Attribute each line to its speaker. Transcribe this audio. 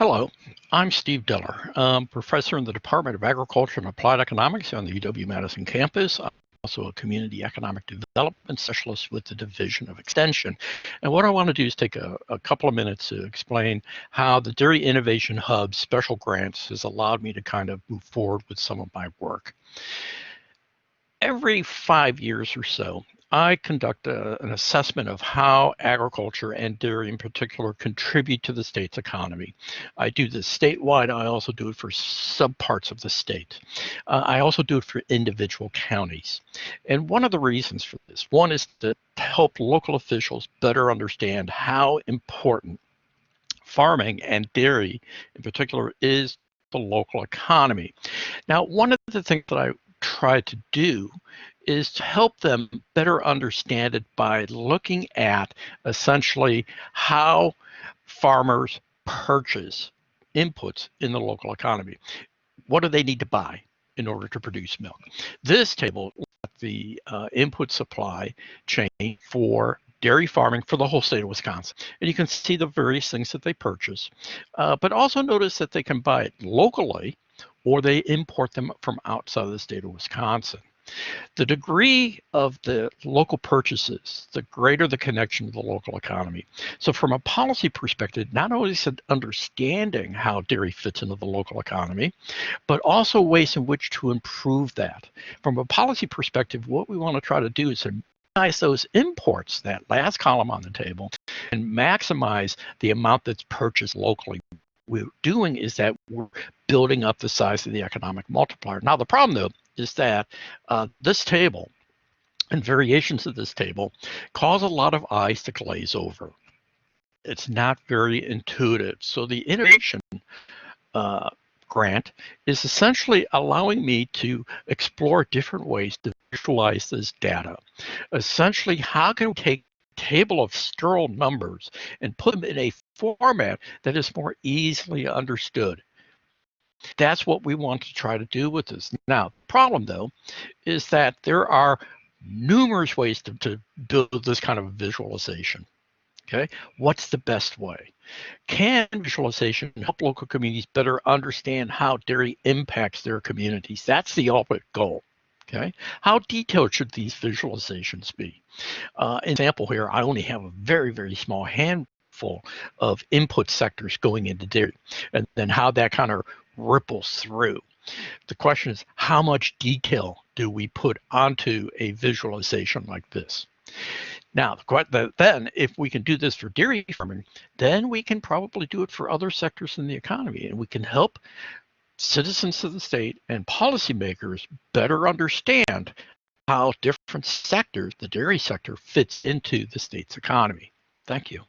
Speaker 1: Hello, I'm Steve Diller, professor in the Department of Agriculture and Applied Economics on the UW-Madison campus. I'm also a community economic development specialist with the Division of Extension. And what I want to do is take a couple of minutes to explain how the Dairy Innovation Hub special grants has allowed me to kind of move forward with some of my work. Every 5 years or so, I conduct an assessment of how agriculture and dairy in particular contribute to the state's economy. I do this statewide. I also do it for subparts of the state. I also do it for individual counties. And one of the reasons for this, one is to help local officials better understand how important farming and dairy in particular is the local economy. Now, one of the things that I try to do is to help them better understand it by looking at essentially how farmers purchase inputs in the local economy. What do they need to buy in order to produce milk? This table at the input supply chain for dairy farming for the whole state of Wisconsin. And you can see the various things that they purchase, but also notice that they can buy it locally or they import them from outside of the state of Wisconsin. The degree of the local purchases, the greater the connection to the local economy. So from a policy perspective, not only is it understanding how dairy fits into the local economy, but also ways in which to improve that. From a policy perspective, what we want to try to do is to minimize those imports, that last column on the table, and maximize the amount that's purchased locally. What we're doing is that we're building up the size of the economic multiplier. Now, the problem, though, is that this table and variations of this table cause a lot of eyes to glaze over. It's not very intuitive. So the innovation grant is essentially allowing me to explore different ways to visualize this data. Essentially, how can we take a table of sterile numbers and put them in a format that is more easily understood? That's what we want to try to do with this. Now, the problem, though, is that there are numerous ways to build this kind of visualization. Okay, what's the best way? Can visualization help local communities better understand how dairy impacts their communities? That's the ultimate goal. Okay, how detailed should these visualizations be? Example here, I only have a very, very small handful of input sectors going into dairy, and then how that kind of ripples through. The question is, how much detail do we put onto a visualization like this? Now, then if we can do this for dairy farming, then we can probably do it for other sectors in the economy, and we can help citizens of the state and policymakers better understand how different sectors, the dairy sector, fits into the state's economy. Thank you.